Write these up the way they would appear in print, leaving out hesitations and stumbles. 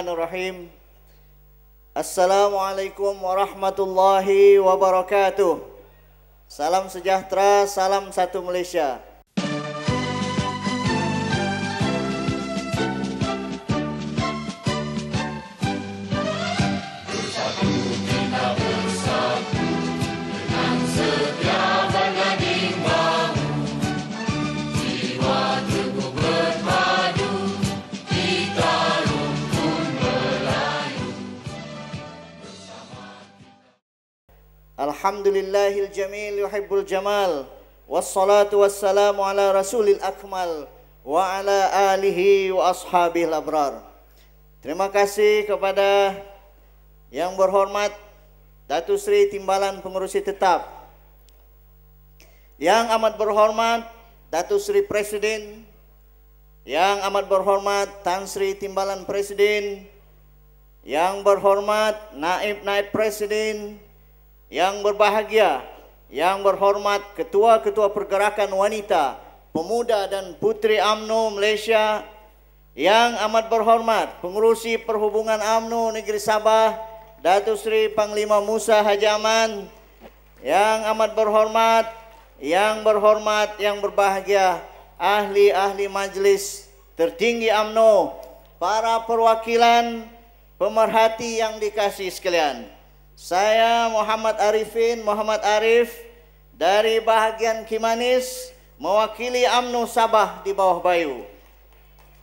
Bismillahirrahmanirrahim. Assalamualaikum warahmatullahi wabarakatuh. Salam sejahtera, salam satu Malaysia. Alhamdulillahil jamil yuhibbul jamal. Wassalatu wassalamu ala rasulil akmal wa ala alihi wa ashabil abrar. Terima kasih kepada yang berhormat Datuk Seri Timbalan Pengerusi Tetap, yang amat berhormat Datuk Seri Presiden, yang amat berhormat Tan Sri Timbalan Presiden, yang berhormat Naib-Naib Presiden, yang berbahagia, yang berhormat ketua-ketua pergerakan wanita, pemuda dan puteri UMNO Malaysia, yang amat berhormat pengerusi perhubungan UMNO Negeri Sabah, Datuk Seri Panglima Musa Haji Aman, yang amat berhormat, yang berbahagia, ahli-ahli majlis tertinggi UMNO, para perwakilan pemerhati yang dikasihi sekalian. Saya Muhammad Arif dari bahagian Kimanis, mewakili UMNO Sabah di bawah Bayu.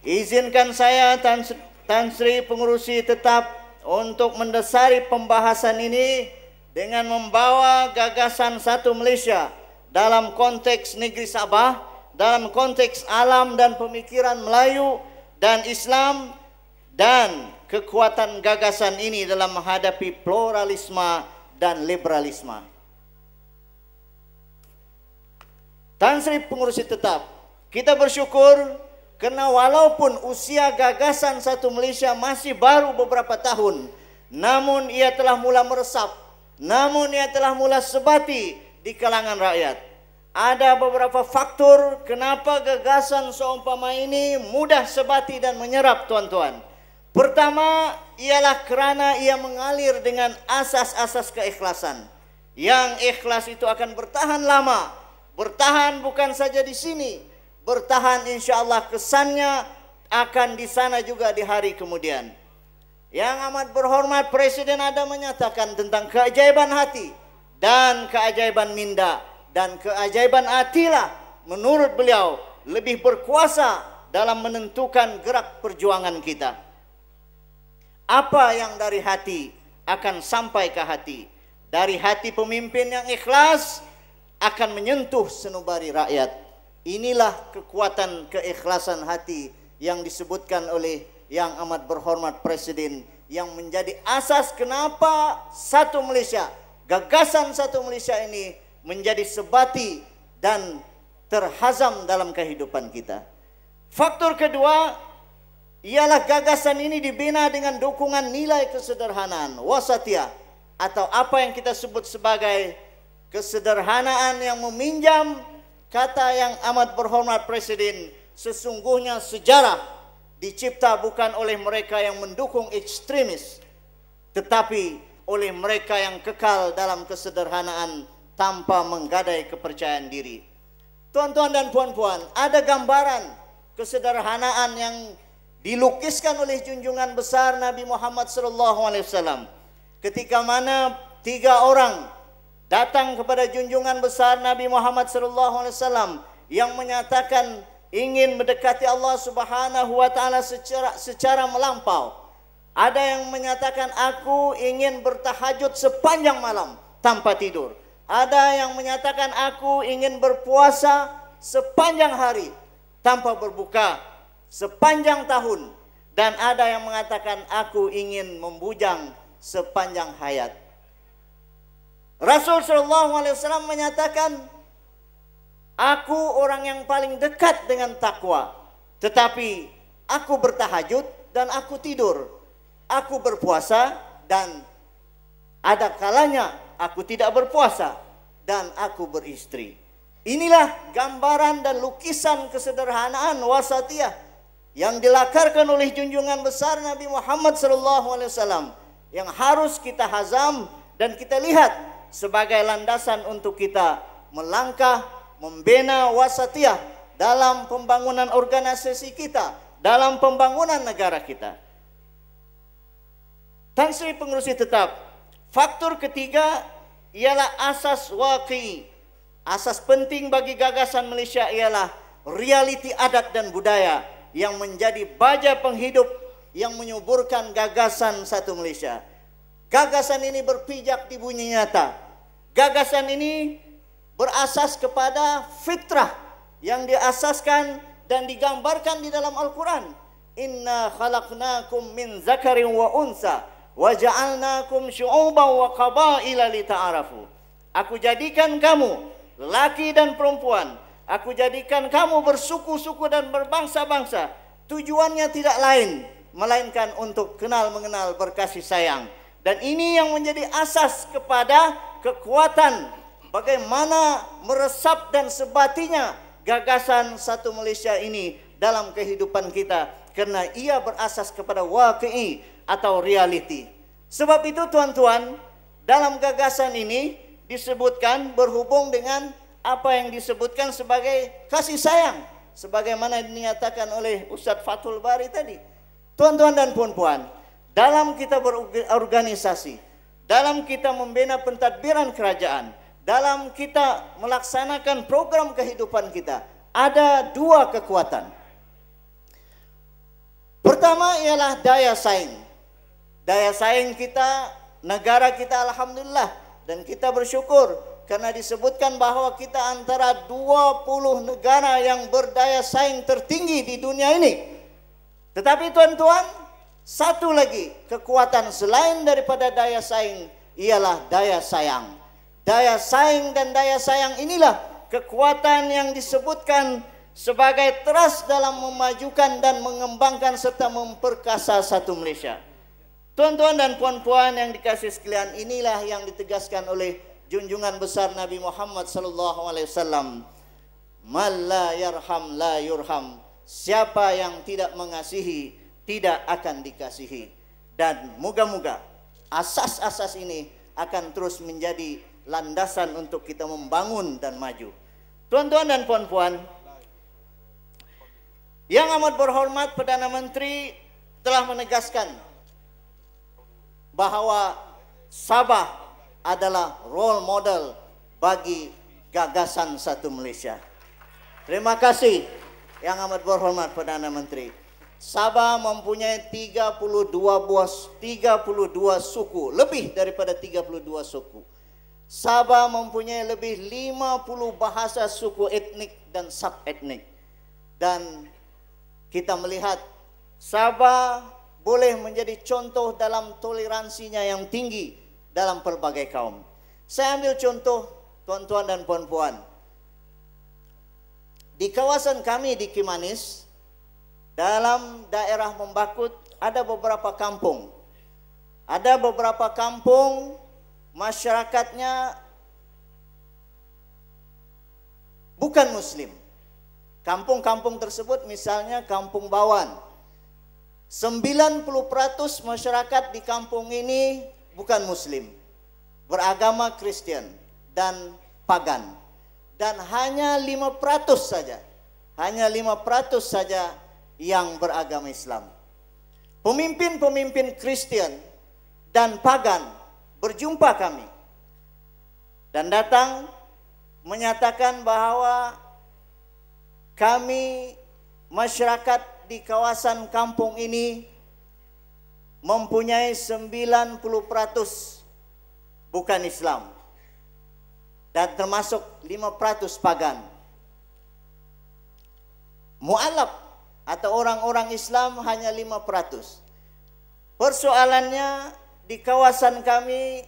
Izinkan saya Tan Sri Pengerusi Tetap untuk mendasari pembahasan ini dengan membawa gagasan satu Malaysia dalam konteks negeri Sabah, dalam konteks alam dan pemikiran Melayu dan Islam, dan kekuatan gagasan ini dalam menghadapi pluralisme dan liberalisme. Tan Sri Pengerusi Tetap, kita bersyukur kerana walaupun usia gagasan satu Malaysia masih baru beberapa tahun, namun ia telah mula meresap, namun ia telah mula sebati di kalangan rakyat. Ada beberapa faktor kenapa gagasan seumpama ini mudah sebati dan menyerap, tuan-tuan. Pertama ialah kerana ia mengalir dengan asas-asas keikhlasan. Yang ikhlas itu akan bertahan lama. Bertahan bukan saja di sini, bertahan insya-Allah kesannya akan di sana juga di hari kemudian. Yang amat berhormat Presiden ada menyatakan tentang keajaiban hati dan keajaiban minda, dan keajaiban hatilah menurut beliau lebih berkuasa dalam menentukan gerak perjuangan kita. Apa yang dari hati akan sampai ke hati. Dari hati pemimpin yang ikhlas akan menyentuh senubari rakyat. Inilah kekuatan keikhlasan hati yang disebutkan oleh yang amat berhormat Presiden, yang menjadi asas kenapa satu Malaysia, gagasan satu Malaysia ini menjadi sebati dan terhazam dalam kehidupan kita. Faktor kedua ialah gagasan ini dibina dengan dukungan nilai kesederhanaan, wasatiyah, atau apa yang kita sebut sebagai kesederhanaan yang meminjam kata yang amat berhormat Presiden, sesungguhnya sejarah dicipta bukan oleh mereka yang mendukung ekstremis, tetapi oleh mereka yang kekal dalam kesederhanaan tanpa menggadai kepercayaan diri. Tuan-tuan dan puan-puan, ada gambaran kesederhanaan yang dilukiskan oleh junjungan besar Nabi Muhammad SAW. Ketika mana 3 orang datang kepada junjungan besar Nabi Muhammad SAW yang menyatakan ingin mendekati Allah Subhanahu wa taala secara melampau. Ada yang menyatakan aku ingin bertahajud sepanjang malam tanpa tidur. Ada yang menyatakan aku ingin berpuasa sepanjang hari tanpa berbuka sepanjang tahun, dan ada yang mengatakan aku ingin membujang sepanjang hayat. Rasul SAW menyatakan aku orang yang paling dekat dengan takwa, tetapi aku bertahajud dan aku tidur, aku berpuasa dan ada kalanya aku tidak berpuasa, dan aku beristri. Inilah gambaran dan lukisan kesederhanaan wasatiyah yang dilakarkan oleh junjungan besar Nabi Muhammad SAW yang harus kita hazam dan kita lihat sebagai landasan untuk kita melangkah membina wasatiyah dalam pembangunan organisasi kita, dalam pembangunan negara kita. Tan Sri Pengerusi Tetap, faktor ketiga ialah asas waqi. Asas penting bagi gagasan Malaysia ialah realiti adat dan budaya yang menjadi baja penghidup yang menyuburkan gagasan satu Malaysia. Gagasan ini berpijak di bumi nyata. Gagasan ini berasas kepada fitrah yang diasaskan dan digambarkan di dalam Al-Quran. Inna khalaqnakum min zakarin wa unsa wa ja'alnakum syu'uban wa qabaila lita'arafu. Aku jadikan kamu lelaki dan perempuan. Aku jadikan kamu bersuku-suku dan berbangsa-bangsa. Tujuannya tidak lain melainkan untuk kenal mengenal berkasih sayang. Dan ini yang menjadi asas kepada kekuatan bagaimana meresap dan sebatinya gagasan satu Malaysia ini dalam kehidupan kita, karena ia berasas kepada waqi atau reality. Sebab itu tuan-tuan, dalam gagasan ini disebutkan berhubung dengan apa yang disebutkan sebagai kasih sayang, sebagaimana dinyatakan oleh Ustaz Fathul Bari tadi. Tuan-tuan dan puan-puan, dalam kita berorganisasi, dalam kita membina pentadbiran kerajaan, dalam kita melaksanakan program kehidupan kita, ada dua kekuatan. Pertama ialah daya saing. Daya saing kita, negara kita alhamdulillah, dan kita bersyukur karena disebutkan bahwa kita antara 20 negara yang berdaya saing tertinggi di dunia ini. Tetapi tuan-tuan, satu lagi kekuatan selain daripada daya saing ialah daya sayang. Daya saing dan daya sayang inilah kekuatan yang disebutkan sebagai teras dalam memajukan dan mengembangkan serta memperkasa satu Malaysia. Tuan-tuan dan puan-puan yang dikasihi sekalian, inilah yang ditegaskan oleh junjungan besar Nabi Muhammad SAW. Man la yarham la yurham. Siapa yang tidak mengasihi tidak akan dikasihi. Dan moga-moga asas-asas ini akan terus menjadi landasan untuk kita membangun dan maju. Tuan-tuan dan puan-puan, yang amat berhormat Perdana Menteri telah menegaskan bahwa Sabah adalah role model bagi gagasan satu Malaysia. Terima kasih yang amat berhormat Perdana Menteri. Sabah mempunyai 32 suku, lebih daripada 32 suku. Sabah mempunyai lebih 50 bahasa suku etnik dan sub-etnik. Dan kita melihat Sabah boleh menjadi contoh dalam toleransinya yang tinggi dalam pelbagai kaum. Saya ambil contoh tuan-tuan dan puan-puan. Di kawasan kami di Kimanis, dalam daerah Membakut ada beberapa kampung. Ada beberapa kampung masyarakatnya bukan Muslim. Kampung-kampung tersebut misalnya Kampung Bawan. 90% masyarakat di kampung ini bukan Muslim, beragama Kristen dan pagan. Dan hanya 5% saja, yang beragama Islam. Pemimpin-pemimpin Kristen dan pagan berjumpa kami dan datang menyatakan bahwa kami masyarakat di kawasan kampung ini mempunyai 90% bukan Islam dan termasuk 5% pagan. Mu'alaf atau orang-orang Islam hanya 5%. Persoalannya di kawasan kami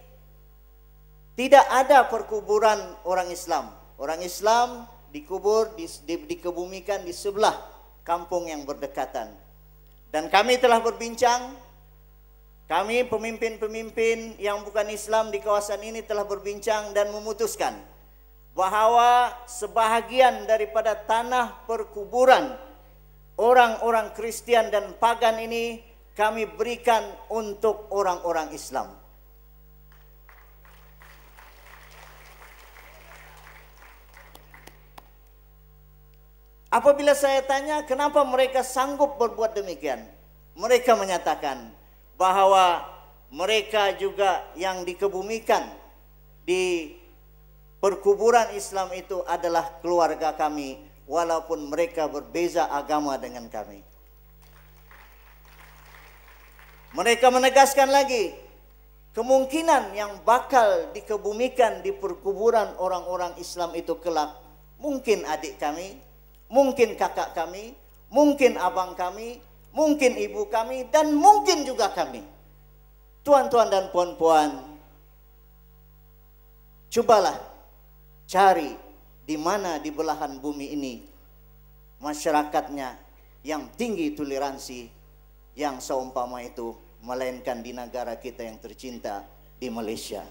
tidak ada perkuburan orang Islam. Orang Islam dikubur, dikebumikan di sebelah kampung yang berdekatan. Dan kami telah berbincang, kami pemimpin-pemimpin yang bukan Islam di kawasan ini telah berbincang dan memutuskan bahwa sebahagian daripada tanah perkuburan orang-orang Kristen dan pagan ini kami berikan untuk orang-orang Islam. Apabila saya tanya kenapa mereka sanggup berbuat demikian, mereka menyatakan bahwa mereka juga yang dikebumikan di perkuburan Islam itu adalah keluarga kami, walaupun mereka berbeza agama dengan kami. Mereka menegaskan lagi, kemungkinan yang bakal dikebumikan di perkuburan orang-orang Islam itu kelak, mungkin adik kami, mungkin kakak kami, mungkin abang kami, mungkin ibu kami, dan mungkin juga kami. Tuan-tuan dan puan-puan, cobalah cari di mana di belahan bumi ini masyarakatnya yang tinggi toleransi, yang seumpama itu, melainkan di negara kita yang tercinta, di Malaysia.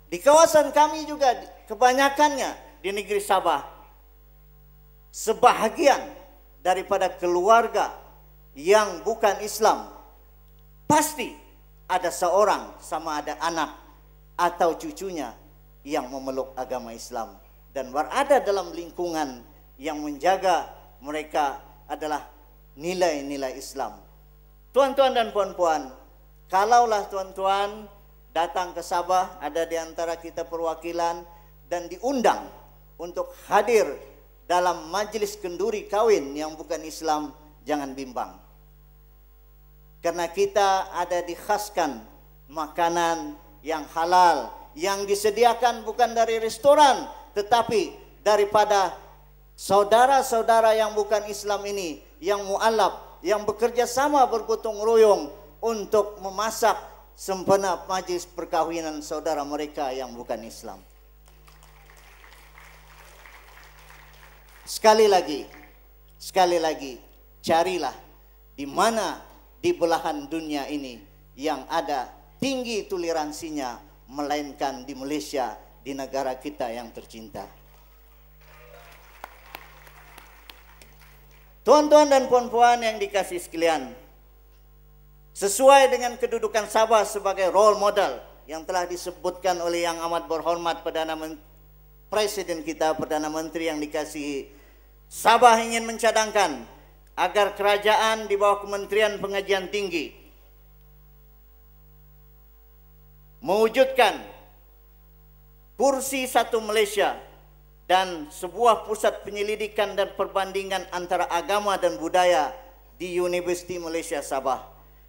Di kawasan kami juga kebanyakannya di negeri Sabah, sebahagian daripada keluarga yang bukan Islam pasti ada seorang sama ada anak atau cucunya yang memeluk agama Islam dan berada dalam lingkungan yang menjaga mereka adalah nilai-nilai Islam. Tuan-tuan dan puan-puan, kalaulah tuan-tuan datang ke Sabah, ada di antara kita perwakilan dan diundang untuk hadir dalam majelis kenduri kawin yang bukan Islam, jangan bimbang. Karena kita ada dikhaskan makanan yang halal, yang disediakan bukan dari restoran, tetapi daripada saudara-saudara yang bukan Islam ini, yang mu'alaf, yang bekerja sama bergotong royong untuk memasak sempena majlis perkawinan saudara mereka yang bukan Islam. Sekali lagi, carilah di mana di belahan dunia ini yang ada tinggi toleransinya, melainkan di Malaysia, di negara kita yang tercinta. Tuan-tuan dan puan-puan yang dikasihi sekalian, sesuai dengan kedudukan Sabah sebagai role model yang telah disebutkan oleh yang amat berhormat Presiden kita, Perdana Menteri yang dikasihi, Sabah ingin mencadangkan agar kerajaan di bawah Kementerian Pengajian Tinggi mewujudkan kursi satu Malaysia dan sebuah pusat penyelidikan dan perbandingan antara agama dan budaya di Universiti Malaysia Sabah.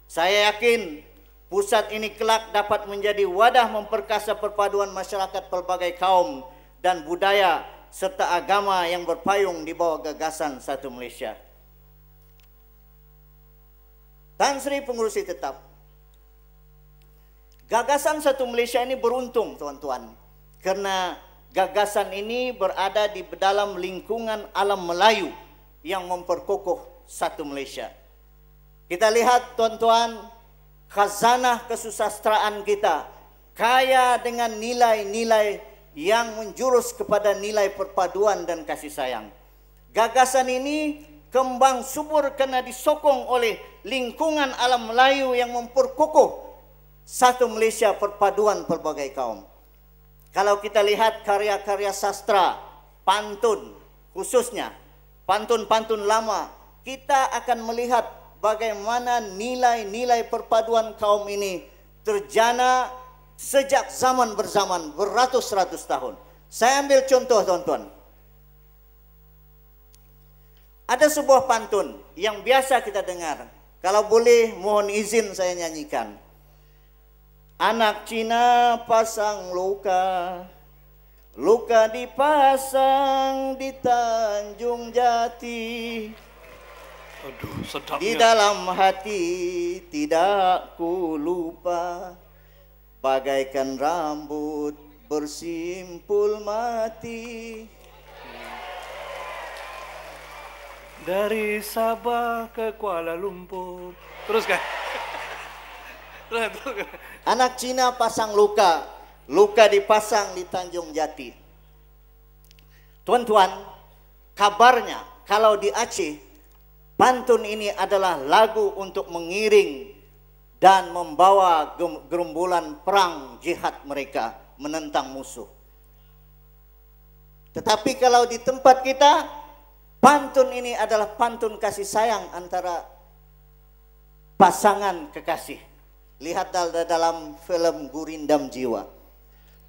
Saya yakin pusat ini kelak dapat menjadi wadah memperkasa perpaduan masyarakat pelbagai kaum dan budaya serta agama yang berpayung di bawah gagasan satu Malaysia. Tan Sri Pengurusi Tetap, gagasan satu Malaysia ini beruntung tuan-tuan, karena gagasan ini berada di dalam lingkungan alam Melayu yang memperkokoh satu Malaysia. Kita lihat tuan-tuan, khazanah kesusastraan kita kaya dengan nilai-nilai yang menjurus kepada nilai perpaduan dan kasih sayang. Gagasan ini kembang subur karena disokong oleh lingkungan alam Melayu yang memperkokoh satu Malaysia perpaduan pelbagai kaum. Kalau kita lihat karya-karya sastra, pantun khususnya, pantun-pantun lama, kita akan melihat bagaimana nilai-nilai perpaduan kaum ini terjana sejak zaman berzaman, beratus-ratus tahun. Saya ambil contoh tuan-tuan. Ada sebuah pantun yang biasa kita dengar. Kalau boleh mohon izin saya nyanyikan. Anak Cina pasang luka, luka dipasang di Tanjung Jati. Aduh, sedapnya. Di dalam hati tidak ku lupa, bagaikan rambut bersimpul mati. Dari Sabah ke Kuala Lumpur. Teruskan. Teruskan. Anak Cina pasang luka, luka dipasang di Tanjung Jati. Tuan-tuan, kabarnya kalau di Aceh, pantun ini adalah lagu untuk mengiring dan membawa gerombolan perang jihad mereka menentang musuh. Tetapi kalau di tempat kita, pantun ini adalah pantun kasih sayang antara pasangan kekasih. Lihat dalam film Gurindam Jiwa.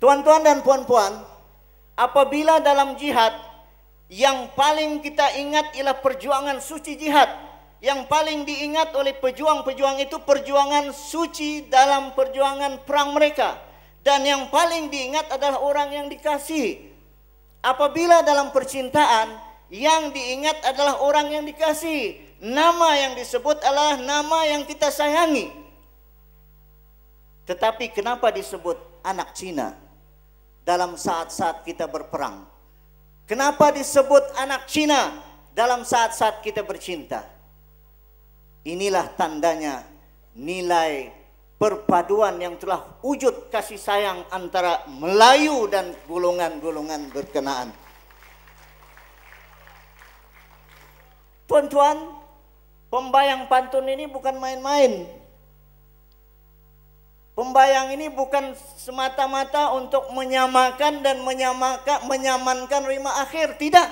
Tuan-tuan dan puan-puan, apabila dalam jihad, yang paling kita ingat ialah perjuangan suci jihad. Yang paling diingat oleh pejuang-pejuang itu perjuangan suci dalam perjuangan perang mereka. Dan yang paling diingat adalah orang yang dikasihi. Apabila dalam percintaan, yang diingat adalah orang yang dikasihi. Nama yang disebut adalah nama yang kita sayangi. Tetapi kenapa disebut anak Cina dalam saat-saat kita berperang? Kenapa disebut anak Cina dalam saat-saat kita bercinta? Inilah tandanya nilai perpaduan yang telah wujud kasih sayang antara Melayu dan golongan-golongan berkenaan. Tuan-tuan, pembayang pantun ini bukan main-main. Pembayang ini bukan semata-mata untuk menyamakan dan menyamankan rima akhir. Tidak.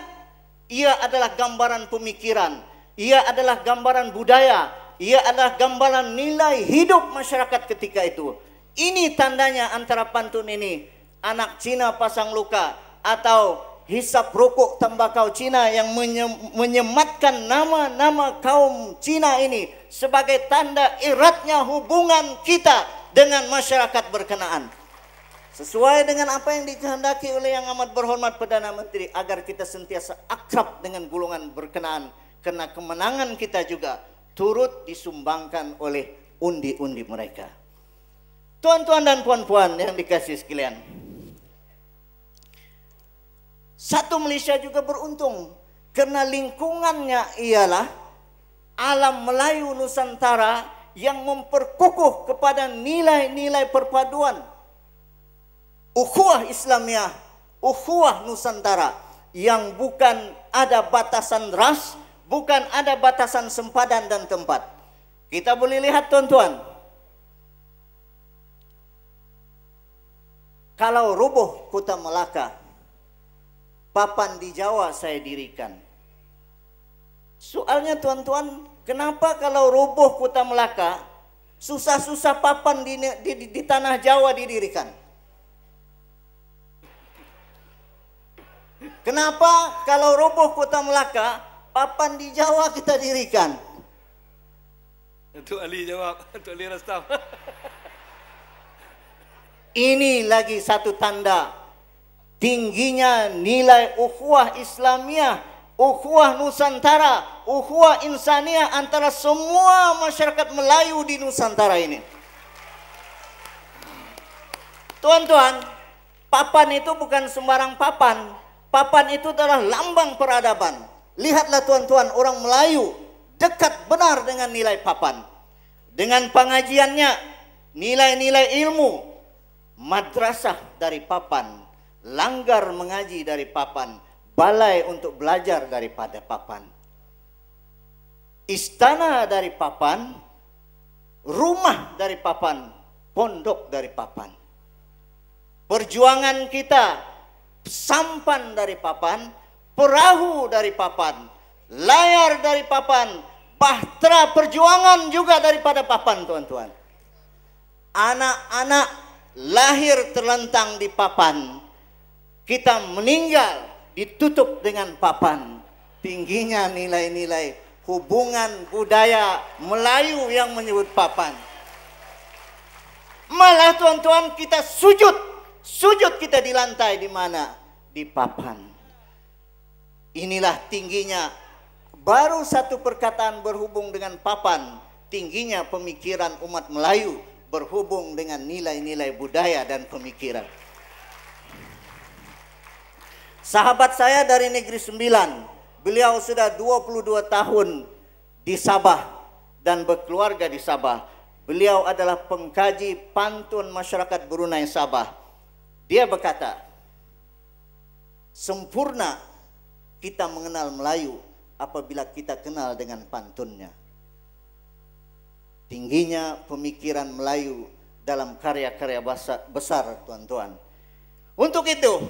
Ia adalah gambaran pemikiran. Ia adalah gambaran budaya. Ia adalah gambaran nilai hidup masyarakat ketika itu. Ini tandanya antara pantun ini. Anak Cina pasang luka atau hisap rokok tembakau Cina yang menyematkan nama-nama kaum Cina ini sebagai tanda eratnya hubungan kita dengan masyarakat berkenaan. Sesuai dengan apa yang dikehendaki oleh Yang Amat Berhormat Perdana Menteri agar kita sentiasa akrab dengan golongan berkenaan. Karena kemenangan kita juga turut disumbangkan oleh undi-undi mereka. Tuan-tuan dan puan-puan yang dikasihi sekalian, satu Malaysia juga beruntung karena lingkungannya ialah alam Melayu Nusantara yang memperkukuh kepada nilai-nilai perpaduan ukhuwah Islamiyah, ukhuwah Nusantara yang bukan ada batasan ras, bukan ada batasan sempadan dan tempat. Kita boleh lihat tuan-tuan, kalau rubuh Kota Melaka, papan di Jawa saya dirikan. Soalnya tuan-tuan, kenapa kalau rubuh Kota Melaka, susah-susah papan di tanah Jawa didirikan? Kenapa kalau rubuh Kota Melaka, papan di Jawa kita dirikan? Untuk Ali jawab, untuk Ali Rastam. Ini lagi satu tanda tingginya nilai ukhuwah Islamiyah, ukhuwah Nusantara, ukhuwah insaniah antara semua masyarakat Melayu di Nusantara ini. Tuan-tuan, papan itu bukan sembarang papan. Papan itu adalah lambang peradaban. Lihatlah tuan-tuan, orang Melayu dekat benar dengan nilai papan. Dengan pengajiannya, nilai-nilai ilmu, madrasah dari papan, langgar mengaji dari papan, balai untuk belajar daripada papan, istana dari papan, rumah dari papan, pondok dari papan. Perjuangan kita, sampan dari papan, perahu dari papan, layar dari papan, bahtera perjuangan juga daripada papan, tuan-tuan. Anak-anak lahir terlentang di papan, kita meninggal ditutup dengan papan. Tingginya nilai-nilai hubungan budaya Melayu yang menyebut papan. Malah tuan-tuan, kita sujud kita di lantai di mana? Di papan. Inilah tingginya. Baru satu perkataan berhubung dengan papan, tingginya pemikiran umat Melayu berhubung dengan nilai-nilai budaya dan pemikiran. Sahabat saya dari Negeri Sembilan, beliau sudah 22 tahun di Sabah dan berkeluarga di Sabah. Beliau adalah pengkaji pantun masyarakat Brunei Sabah. Dia berkata, sempurna kita mengenal Melayu apabila kita kenal dengan pantunnya. Tingginya pemikiran Melayu dalam karya-karya besar, tuan-tuan. Untuk itu,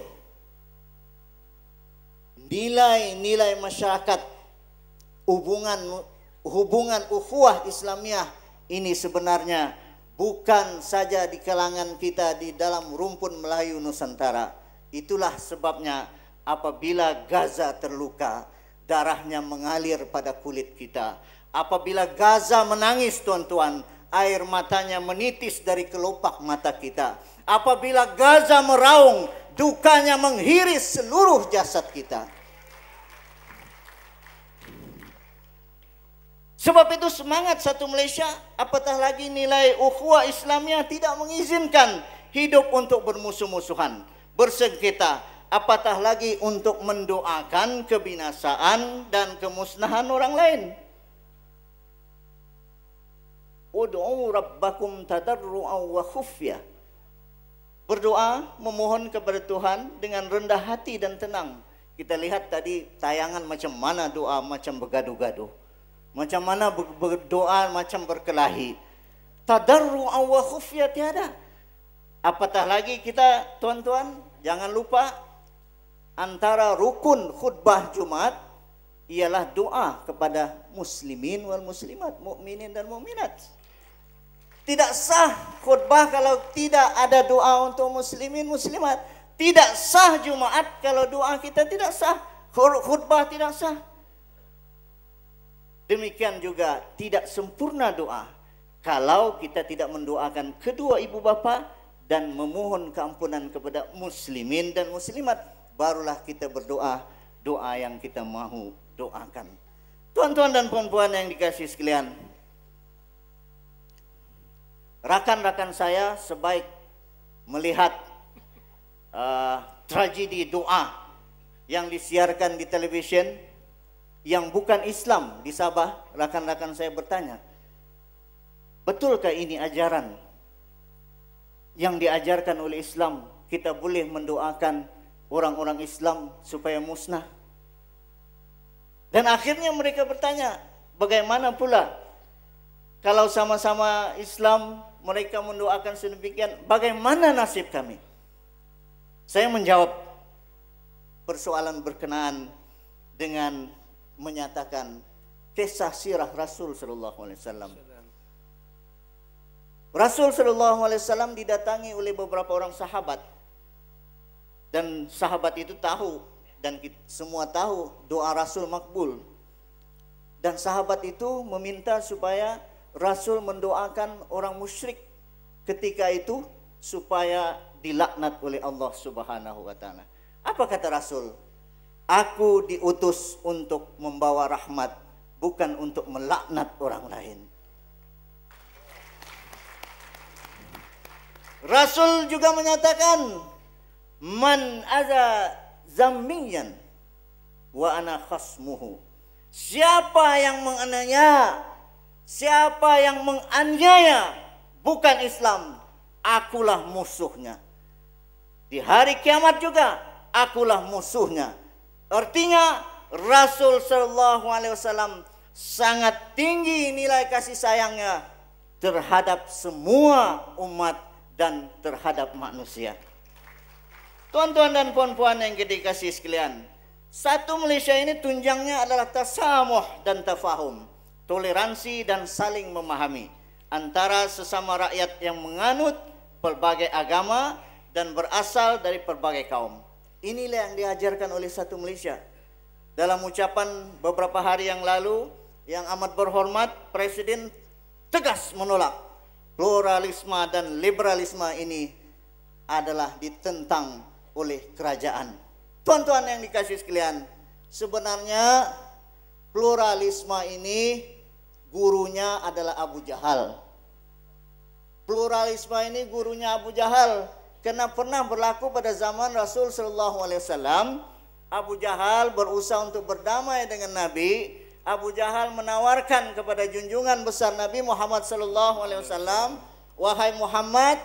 nilai-nilai masyarakat, hubungan ukhuwah Islamiyah ini sebenarnya bukan saja di kalangan kita di dalam rumpun Melayu Nusantara. Itulah sebabnya apabila Gaza terluka, darahnya mengalir pada kulit kita. Apabila Gaza menangis, tuan-tuan, air matanya menitis dari kelopak mata kita. Apabila Gaza meraung, dukanya menghiris seluruh jasad kita. Sebab itu semangat satu Malaysia, apatah lagi nilai ukhuwah Islamiyah tidak mengizinkan hidup untuk bermusuh-musuhan, bersengketa, apatah lagi untuk mendoakan kebinasaan dan kemusnahan orang lain. Ud'u rabbakum tadarru'an wa khufyah. Berdoa, memohon kepada Tuhan dengan rendah hati dan tenang. Kita lihat tadi tayangan macam mana doa macam bergaduh-gaduh. Macam mana berdoa macam berkelahi. Tadarru'an wa khufyah tiada. Apatah lagi kita, tuan-tuan, jangan lupa antara rukun khutbah Jumat ialah doa kepada muslimin wal muslimat, mukminin dan mukminat. Tidak sah khutbah kalau tidak ada doa untuk muslimin muslimat. Tidak sah Jumat kalau doa kita tidak sah, khutbah tidak sah. Demikian juga tidak sempurna doa kalau kita tidak mendoakan kedua ibu bapa dan memohon keampunan kepada muslimin dan muslimat. Barulah kita berdoa doa yang kita mahu doakan. Tuan-tuan dan puan-puan yang dikasihi sekalian, rakan-rakan saya sebaik melihat tragedi doa yang disiarkan di televisyen yang bukan Islam di Sabah, rakan-rakan saya bertanya, betulkah ini ajaran yang diajarkan oleh Islam? Kita boleh mendoakan orang-orang Islam supaya musnah? Dan akhirnya mereka bertanya, bagaimana pula kalau sama-sama Islam mereka mendoakan sedemikian, bagaimana nasib kami? Saya menjawab persoalan berkenaan dengan menyatakan kisah sirah Rasul sallallahu alaihi wasallam. Rasul sallallahu alaihi wasallam didatangi oleh beberapa orang sahabat, dan sahabat itu tahu dan kita semua tahu doa Rasul makbul. Dan sahabat itu meminta supaya Rasul mendoakan orang musyrik ketika itu supaya dilaknat oleh Allah Subhanahu wa taala. Apa kata Rasul? Aku diutus untuk membawa rahmat, bukan untuk melaknat orang lain. Rasul juga menyatakan, man aza zammiyan wa ana khasmuhu. Siapa yang menganiaya, siapa yang menganiaya bukan Islam, akulah musuhnya. Di hari kiamat juga akulah musuhnya. Artinya Rasul sallallahu alaihi wasallam sangat tinggi nilai kasih sayangnya terhadap semua umat dan terhadap manusia. Tuan-tuan dan puan-puan yang dikasihi sekalian, satu Malaysia ini tunjangnya adalah tasamuh dan tafahum, toleransi dan saling memahami antara sesama rakyat yang menganut berbagai agama dan berasal dari berbagai kaum. Inilah yang diajarkan oleh satu Malaysia. Dalam ucapan beberapa hari yang lalu yang amat berhormat, Presiden tegas menolak pluralisme dan liberalisme ini adalah ditentang oleh kerajaan. Tuan-tuan yang dikasihi sekalian, sebenarnya pluralisme ini gurunya adalah Abu Jahal. Pluralisme ini gurunya Abu Jahal. Karena pernah berlaku pada zaman Rasul sallallahu alaihi wasallam, Abu Jahal berusaha untuk berdamai dengan Nabi. Abu Jahal menawarkan kepada junjungan besar Nabi Muhammad sallallahu alaihi wasallam, wahai Muhammad,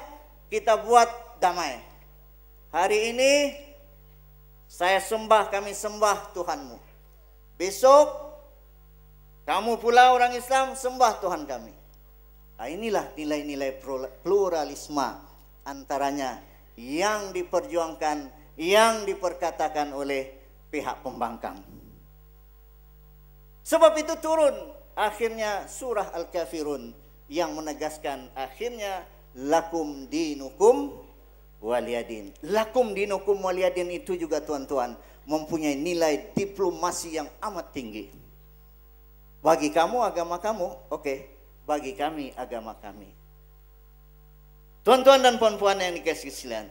kita buat damai. Hari ini saya sembah, kami sembah Tuhanmu. Besok kamu pula orang Islam sembah Tuhan kami. Nah, inilah nilai-nilai pluralisme antaranya yang diperjuangkan, yang diperkatakan oleh pihak pembangkang. Sebab itu turun akhirnya surah Al-Kafirun yang menegaskan akhirnya lakum dinukum waliyadin. Lakum dinukum waliyadin itu juga tuan-tuan mempunyai nilai diplomasi yang amat tinggi. Bagi kamu agama kamu, oke. Bagi kami agama kami. Tuan-tuan dan puan-puan yang dikasih sekalian,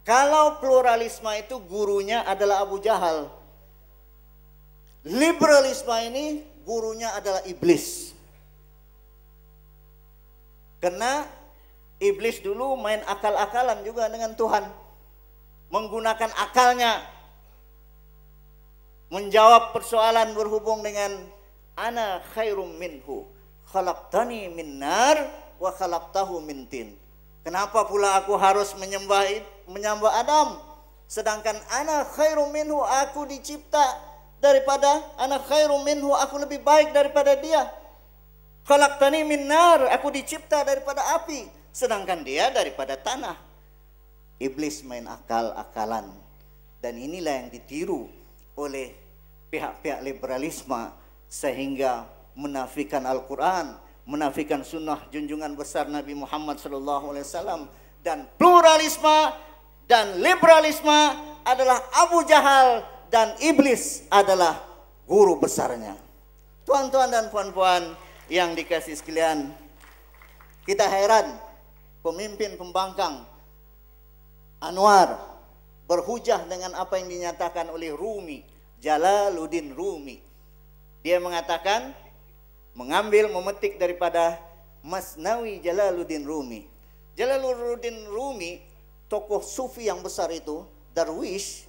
kalau pluralisme itu gurunya adalah Abu Jahal, liberalisme ini gurunya adalah iblis. Karena iblis dulu main akal-akalan juga dengan Tuhan, menggunakan akalnya menjawab persoalan berhubung dengan ana khairum minhu khalaqtani min nar wa khalaqtahu min tin. Kenapa pula aku harus menyembah Adam, sedangkan ana khairum minhu, aku dicipta daripada, ana khairum minhu, aku lebih baik daripada dia. Khalaqtani min nar, aku dicipta daripada api, sedangkan dia daripada tanah. Iblis main akal-akalan, dan inilah yang ditiru oleh pihak-pihak liberalisme sehingga menafikan Al-Quran, menafikan sunnah junjungan besar Nabi Muhammad SAW. Dan pluralisme dan liberalisme adalah Abu Jahal dan iblis adalah guru besarnya. Tuan-tuan dan puan-puan yang dikasih sekalian, kita heran pemimpin pembangkang Anwar berhujah dengan apa yang dinyatakan oleh Rumi, Jalaluddin Rumi. Dia mengatakan, memetik daripada Masnawi Jalaluddin Rumi. Jalaluddin Rumi, tokoh sufi yang besar itu, Darwish,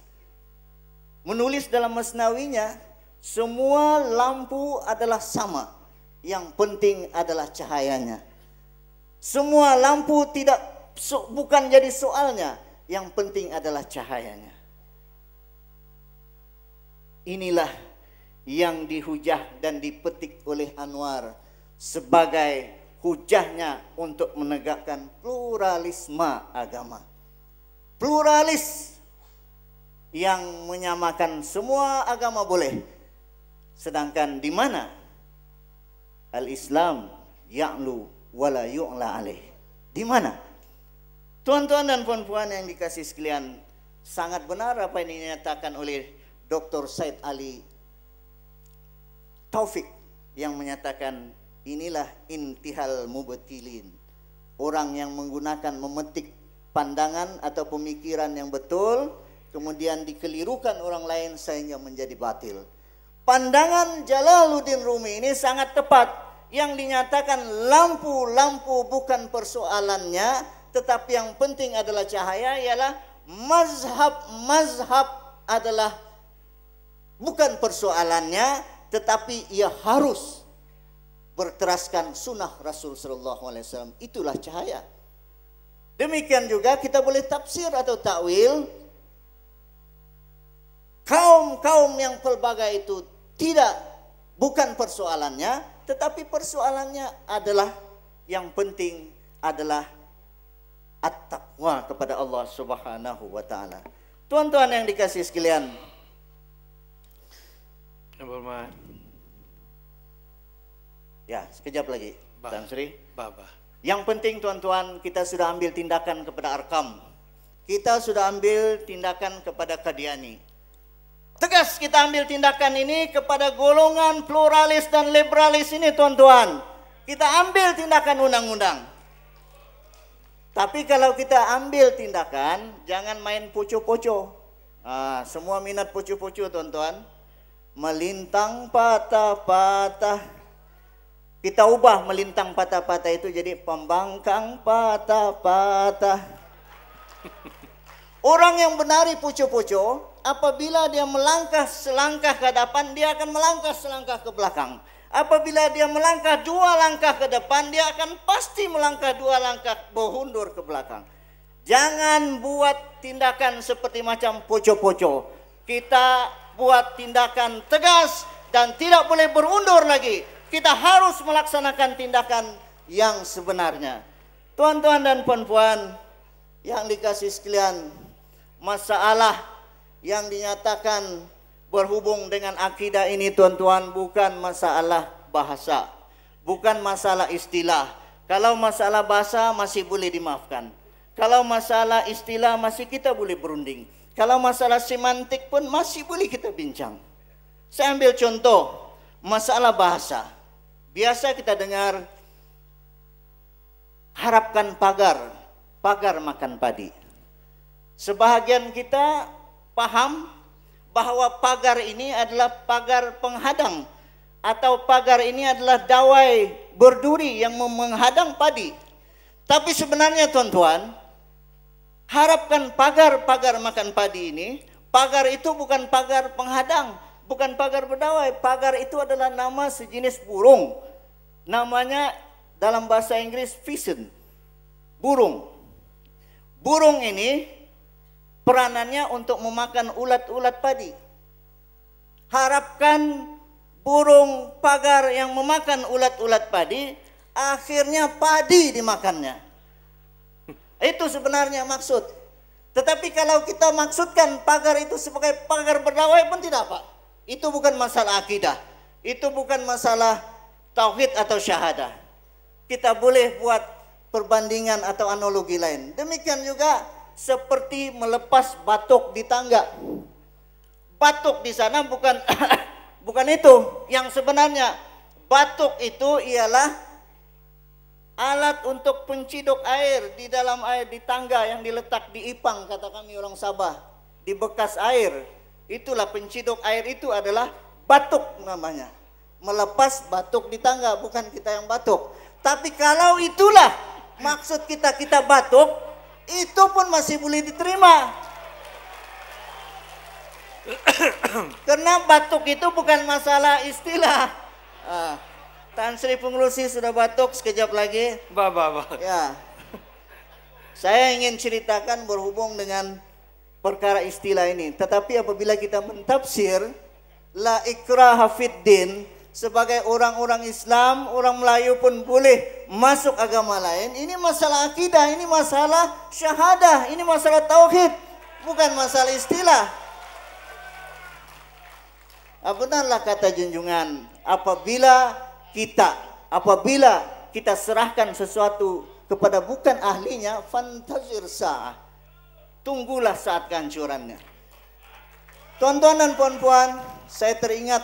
menulis dalam Masnawinya, semua lampu adalah sama, yang penting adalah cahayanya. Semua lampu bukan jadi soalnya, yang penting adalah cahayanya. Inilah yang dihujah dan dipetik oleh Anwar sebagai hujahnya untuk menegakkan pluralisme agama. Pluralis yang menyamakan semua agama boleh. Sedangkan di mana Al-Islam ya'lu wala yu'la alaih? Di mana? Tuan-tuan dan puan-puan yang dikasih sekalian, sangat benar apa yang dinyatakan oleh Dr. Said Ali Taufik yang menyatakan inilah intihal mubtilin. Orang yang memetik pandangan atau pemikiran yang betul, kemudian dikelirukan orang lain sehingga menjadi batil. Pandangan Jalaluddin Rumi ini sangat tepat. Yang dinyatakan lampu-lampu bukan persoalannya, tetapi yang penting adalah cahaya, ialah mazhab adalah bukan persoalannya, tetapi ia harus berteraskan sunnah Rasul Sallallahu Alaihi Wasallam. Itulah cahaya. Demikian juga kita boleh tafsir atau takwil. Kaum yang pelbagai itu bukan persoalannya, tetapi persoalannya adalah yang penting adalah at-taqwa kepada Allah Subhanahu wa taala. Tuan-tuan yang dikasih sekalian, ya, sekejap lagi, Tan Sri. Yang penting tuan-tuan, kita sudah ambil tindakan kepada Arkam. Kita sudah ambil tindakan kepada Qadiani. Tegas kita ambil tindakan ini kepada golongan pluralis dan liberalis ini tuan-tuan. Kita ambil tindakan undang-undang. Tapi kalau kita ambil tindakan, jangan main poco-poco. Semua minat poco-poco tuan-tuan. Melintang patah-patah. Kita ubah melintang patah-patah itu jadi pembangkang patah-patah. Orang yang benari poco-poco, apabila dia melangkah selangkah ke depan, dia akan melangkah selangkah ke belakang. Apabila dia melangkah 2 langkah ke depan, dia akan pasti melangkah 2 langkah berundur ke belakang. Jangan buat tindakan seperti macam poco-poco. kita buat tindakan tegas dan tidak boleh berundur lagi. Kita harus melaksanakan tindakan yang sebenarnya. Tuan-tuan dan puan-puan yang dikasih sekalian, masalah yang dinyatakan berhubung dengan akidah ini tuan-tuan bukan masalah bahasa, bukan masalah istilah. Kalau masalah bahasa masih boleh dimaafkan. Kalau masalah istilah masih kita boleh berunding. Kalau masalah semantik pun masih boleh kita bincang. Saya ambil contoh masalah bahasa. Biasa kita dengar harapkan pagar, pagar makan padi. Sebahagian kita paham bahwa pagar ini adalah pagar penghadang atau pagar ini adalah dawai berduri yang menghadang padi. Tapi sebenarnya tuan-tuan, harapkan pagar-pagar makan padi ini, pagar itu bukan pagar penghadang, bukan pagar berdawai. Pagar itu adalah nama sejenis burung. Namanya dalam bahasa Inggris pheasant, burung. Burung ini peranannya untuk memakan ulat-ulat padi. Harapkan burung pagar yang memakan ulat-ulat padi, akhirnya padi dimakannya. Itu sebenarnya maksud. Tetapi kalau kita maksudkan pagar itu sebagai pagar berdawai pun tidak apa. Itu bukan masalah akidah. Itu bukan masalah tauhid atau syahadah. Kita boleh buat perbandingan atau analogi lain. Demikian juga seperti melepas batuk di tangga. Batuk di sana bukan bukan itu yang sebenarnya. Batuk itu ialah alat untuk penciduk air di dalam air di tangga yang diletak di ipang, kata kami orang Sabah, di bekas air. Itulah penciduk air, itu adalah batuk namanya. Melepas batuk di tangga, bukan kita yang batuk. Tapi kalau itulah maksud kita, kita batuk, itu pun masih boleh diterima. Karena batuk itu bukan masalah istilah. Tan Sri Pengelusi sudah batuk sekejap lagi. Ya. Saya ingin ceritakan berhubung dengan perkara istilah ini. Tetapi apabila kita mentafsir la ikraha fid din, sebagai orang-orang Islam, orang Melayu pun boleh masuk agama lain. Ini masalah akidah, ini masalah syahadah, ini masalah tauhid, bukan masalah istilah. Benarlah kata junjungan, apabila kita serahkan sesuatu kepada bukan ahlinya, fantazir sa'ah, tunggulah saat kehancurannya. Tuan-tuan dan puan-puan, saya teringat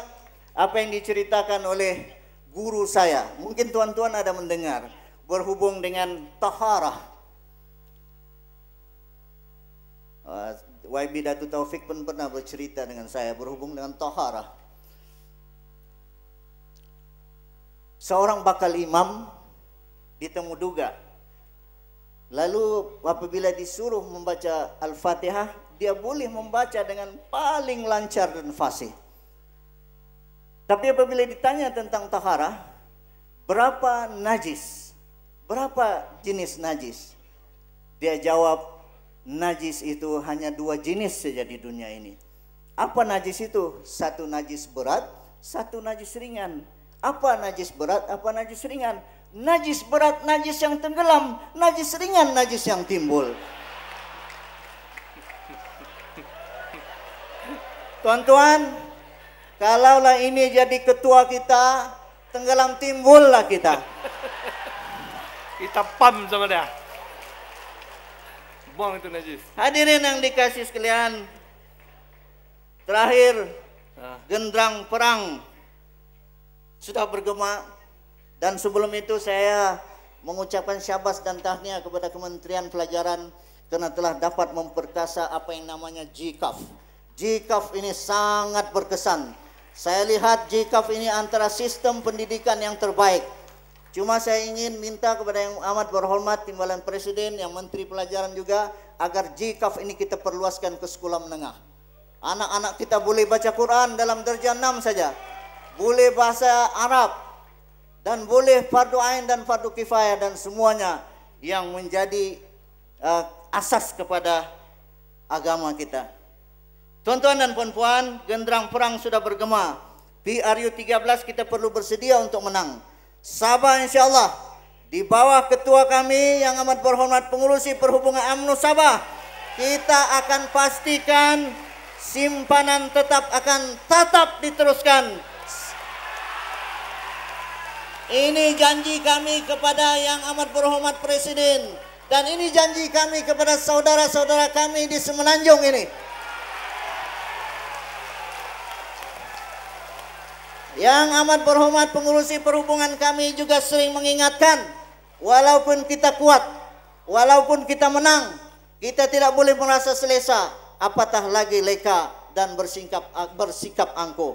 apa yang diceritakan oleh guru saya. Mungkin tuan-tuan ada mendengar berhubung dengan taharah. YB Datuk Taufik pun pernah bercerita dengan saya berhubung dengan taharah. Seorang bakal imam di Temuduga. Lalu apabila disuruh membaca Al-Fatihah, dia boleh membaca dengan paling lancar dan fasih. Tapi apabila ditanya tentang taharah, berapa najis? Berapa jenis najis? Dia jawab, najis itu hanya 2 jenis saja di dunia ini. Apa najis itu? Satu najis berat, satu najis ringan. Apa najis berat, apa najis ringan? Najis berat, najis yang tenggelam. Najis ringan, najis yang timbul. Tuan-tuan, kalaulah ini jadi ketua kita, tenggelam timbullah kita. Kita pam sama dia. Buang itu najis. Hadirin yang dikasih sekalian, terakhir genderang perang sudah bergema, dan sebelum itu saya mengucapkan syabas dan tahniah kepada Kementerian Pelajaran karena telah dapat memperkasa apa yang namanya GCAF. GCAF ini sangat berkesan. Saya lihat GCAF ini antara sistem pendidikan yang terbaik. Cuma saya ingin minta kepada yang amat berhormat Timbalan Presiden, yang Menteri Pelajaran juga, agar GCAF ini kita perluaskan ke sekolah menengah. Anak-anak kita boleh baca Quran dalam darjah 6 saja, boleh bahasa Arab, dan boleh fardu ain dan fardu kifayah, dan semuanya yang menjadi asas kepada agama kita. Tuan-tuan dan puan-puan, genderang perang sudah bergema. PRU 13 kita perlu bersedia untuk menang. Sabah insyaAllah, di bawah ketua kami yang amat berhormat pengurusi perhubungan UMNO Sabah, kita akan pastikan simpanan tetap diteruskan. Ini janji kami kepada yang amat berhormat Presiden, dan ini janji kami kepada saudara-saudara kami di Semenanjung ini. Yang amat berhormat pengurusi perhubungan kami juga sering mengingatkan, walaupun kita kuat, walaupun kita menang, kita tidak boleh merasa selesa, apatah lagi leka dan bersikap angkuh.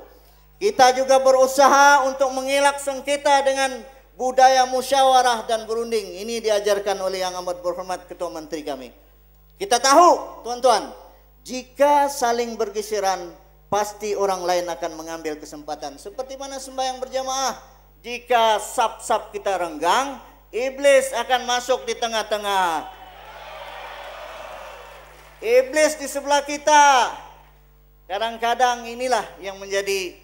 Kita juga berusaha untuk mengelak sengketa dengan budaya musyawarah dan berunding. Ini diajarkan oleh yang amat berhormat Ketua Menteri kami. Kita tahu, tuan-tuan, jika saling bergeseran, pasti orang lain akan mengambil kesempatan. Seperti mana sembahyang berjamaah, jika saf-saf kita renggang, iblis akan masuk di tengah-tengah. Iblis di sebelah kita. Kadang-kadang inilah yang menjadi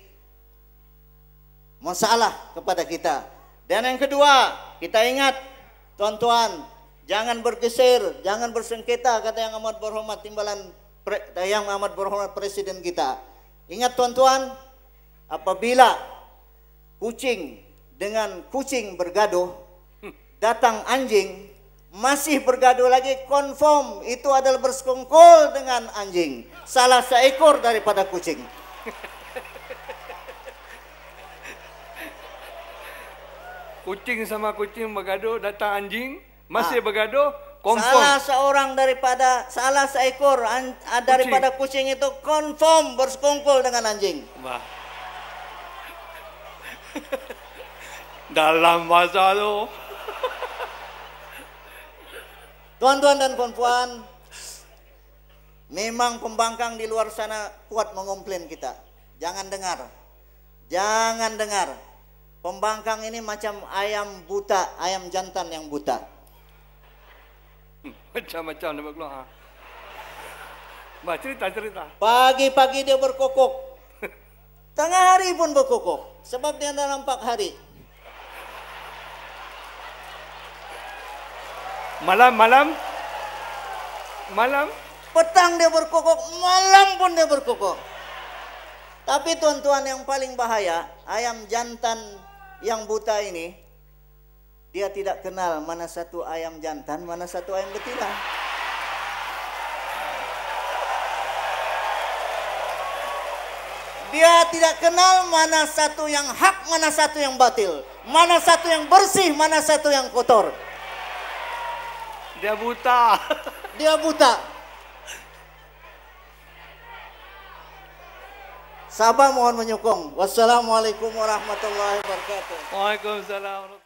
masalah kepada kita. Dan yang kedua, kita ingat, tuan-tuan, jangan bergeser, jangan bersengketa, kata yang amat berhormat yang amat berhormat Presiden kita. Ingat tuan-tuan, apabila kucing dengan kucing bergaduh, datang anjing masih bergaduh lagi, confirm itu adalah bersekongkol dengan anjing, salah seekor daripada kucing. Kucing sama kucing bergaduh, datang anjing, masih bergaduh, confirm. Salah seekor daripada kucing itu confirm bersekongkol dengan anjing. Wah. Dalam masa itu. Tuan-tuan dan puan-puan, memang pembangkang di luar sana kuat mengomplain kita. Jangan dengar. Jangan dengar. Pembangkang ini macam ayam buta, ayam jantan yang buta. Macam-macam dia berkeluar. Cerita. Pagi-pagi dia berkokok. Tengah hari pun berkokok. Sebab dia tidak nampak hari. Malam. Petang dia berkokok, malam pun dia berkokok. Tapi tuan-tuan, yang paling bahaya, ayam jantan yang buta ini, dia tidak kenal mana satu ayam jantan, mana satu ayam betina. Dia tidak kenal mana satu yang hak, mana satu yang batil, mana satu yang bersih, mana satu yang kotor. Dia buta. Dia buta. Sabah mohon menyokong. Wassalamualaikum warahmatullahi wabarakatuh. Waalaikumsalam.